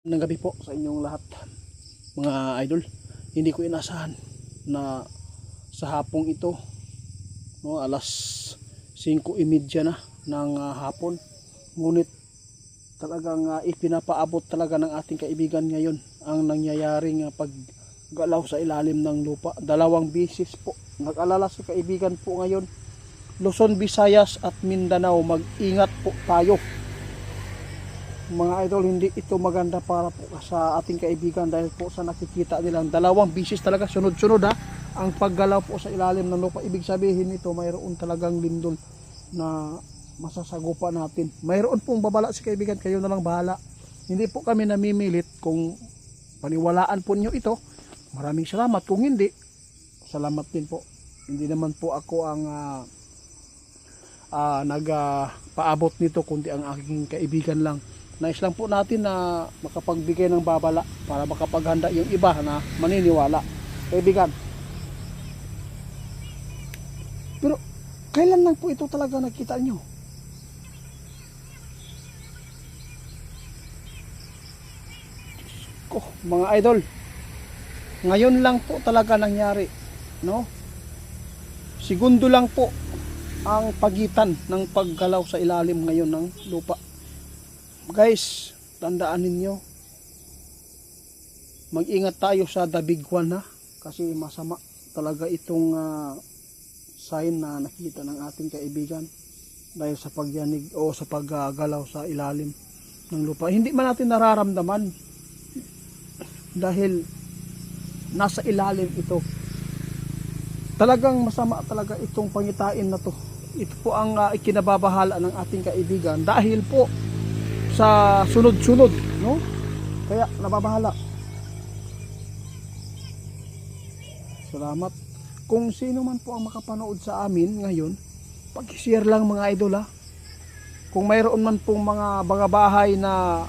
Ng gabi po sa inyong lahat mga idol. Hindi ko inasahan na sa hapong ito, no, alas 5:30 na ng hapon, ngunit talagang ipinapaabot talaga ng ating kaibigan ngayon ang nangyayaring paggalaw sa ilalim ng lupa. Dalawang bisis po nag-alala si kaibigan po ngayon. Luzon, Visayas at Mindanao, mag-ingat po tayo mga idol. Hindi ito maganda para po sa ating kaibigan dahil po sa nakikita nilang dalawang bisis talaga sunod-sunod ang paggalaw po sa ilalim ng lupa. Ibig sabihin nito mayroon talagang lindol na masasagupa natin. Mayroon pong babala si kaibigan, kayo na lang bahala. Hindi po kami namimilit. Kung paniwalaan po nyo ito, maraming salamat. Kung hindi, salamat din po. Hindi naman po ako ang nagpaabot nito, kundi ang aking kaibigan lang. Nais lang po natin na makapagbigay ng babala para makapaghanda yung iba na maniniwala. Kaibigan. Pero kailan lang po ito talaga nakita nyo? Ko, mga idol, ngayon lang po talaga nangyari, no? Segundo lang po ang pagitan ng paggalaw sa ilalim ngayon ng lupa. Guys, tandaan ninyo, mag-ingat tayo sa the big one kasi masama talaga itong sign na nakita ng ating kaibigan dahil sa pagyanig o sa paggalaw sa ilalim ng lupa. Hindi man natin nararamdaman dahil nasa ilalim ito. Talagang masama talaga itong pangitain na to. Ito po ang ikinababahala ng ating kaibigan dahil po sa sunod-sunod, no? Kaya nababahala. Salamat. Kung sino man po ang makapanood sa amin ngayon, pag-share lang mga idol Kung mayroon man pong mga bahay na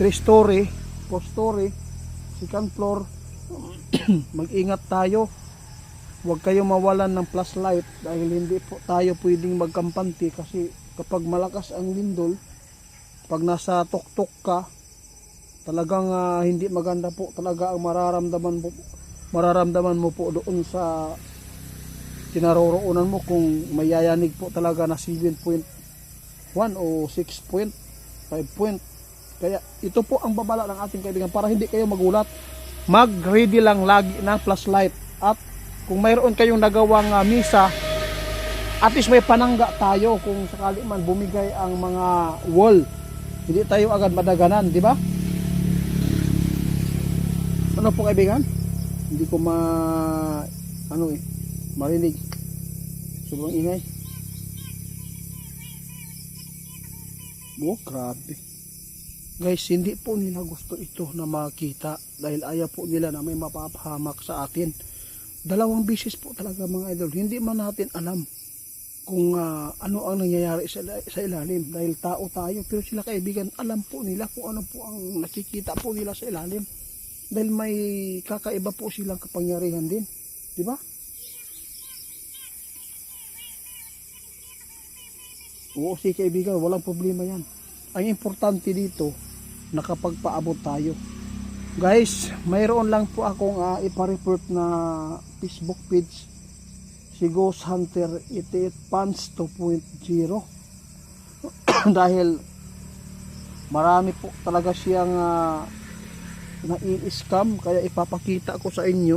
3 story, 4 story, second floor, mag-ingat tayo. Huwag kayong mawalan ng flashlight dahil hindi po tayo pwedeng magkampante kasi kapag malakas ang lindol, pag nasa tuktok ka, talagang hindi maganda po talaga ang mararamdaman mo po doon sa kinaroroonan mo kung may yayanig po talaga na 7.1 o 6.5 point. Kaya ito po ang babala ng ating kaibigan para hindi kayo magulat. Mag-ready lang lagi ng flashlight at kung mayroon kayong nagawang misa, at least may panangga tayo kung sakali man bumigay ang mga wall. Hindi tayo agad madaganan, di ba? Ano po kaibigan? Hindi ko marinig. Sobrang ingay. Oh, grabe. Guys, hindi po nila gusto ito na makita dahil ayaw po nila na may mapapahamak sa atin. Dalawang bisis po talaga mga idol. Hindi man natin alam kung ano ang nangyayari sa ilalim dahil tao tayo, pero sila kaibigan alam po nila kung ano po ang nakikita po nila sa ilalim dahil may kakaiba po silang kapangyarihan din, di ba? Oo, si kaibigan, walang problema yan. Ang importante dito, nakapagpaabot tayo. Guys, mayroon lang po akong ipa-report na Facebook page, si Ghost Hunter 88 Pants 2.0 dahil marami po talaga siyang na-i-scam, kaya ipapakita ko sa inyo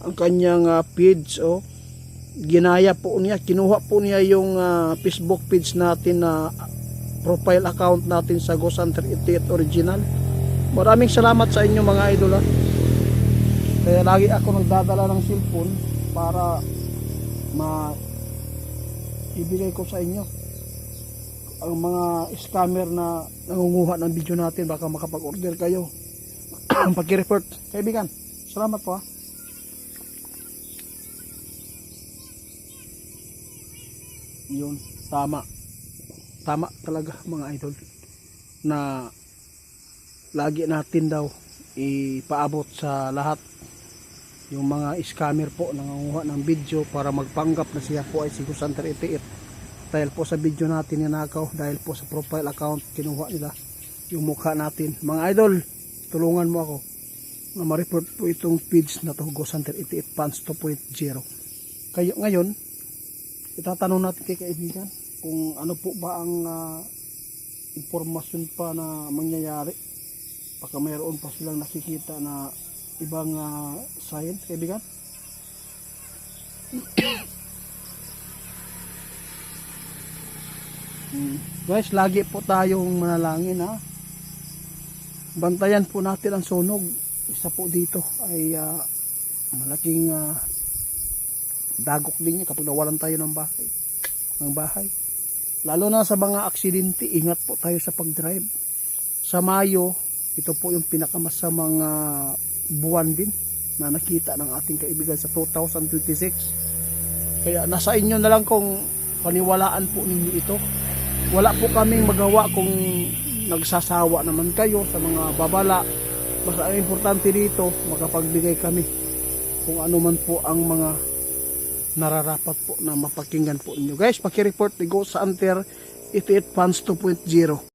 ang kanyang page. Ginaya po niya, kinuha po niya yung Facebook page natin na profile account natin sa Ghost Hunter 88 original. Maraming salamat sa inyo mga idol kaya lagi ako nagdadala ng cellphone para ibigay ko sa inyo ang mga scammer na nangunguha ng video natin. Baka makapag-order kayo. Pag-report kaibigan, salamat po yun, tama talaga mga idol na lagi natin daw ipaabot sa lahat yung mga scammer po nangunguha ng video para magpanggap na siya po ay si Ghost Hunter 88 dahil po sa video natin ninakaw, dahil po sa profile account kinuha nila yung mukha natin. Mga idol, tulungan mo ako na ma-report po itong page na to, Ghost Hunter 88 Fans 2.0. Kayo ngayon, itatanong natin kay kaibigan kung ano po ba ang impormasyon pa na mangyayari. Baka mayroon pa silang nakikita na ibang science, kaibigan. Guys, lagi po tayong manalangin, ha. Bantayan po natin ang sunog. Isa po dito ay malaking dagok din niya kapag nawalan tayo ng bahay. Lalo na sa mga aksidente, ingat po tayo sa pag-drive. Sa Mayo, ito po yung pinakamasamang buwan din na nakita ng ating kaibigan sa 2026. Kaya nasa inyo na lang kung paniwalaan po ninyo ito. Wala po kaming magawa kung nagsasawa naman kayo sa mga babala. Basta ang importante dito, makapagbigay kami kung ano man po ang mga nararapat po na mapakinggan po inyo. Guys, paki-report ni Ghost Hunter 88 Fans 2.0.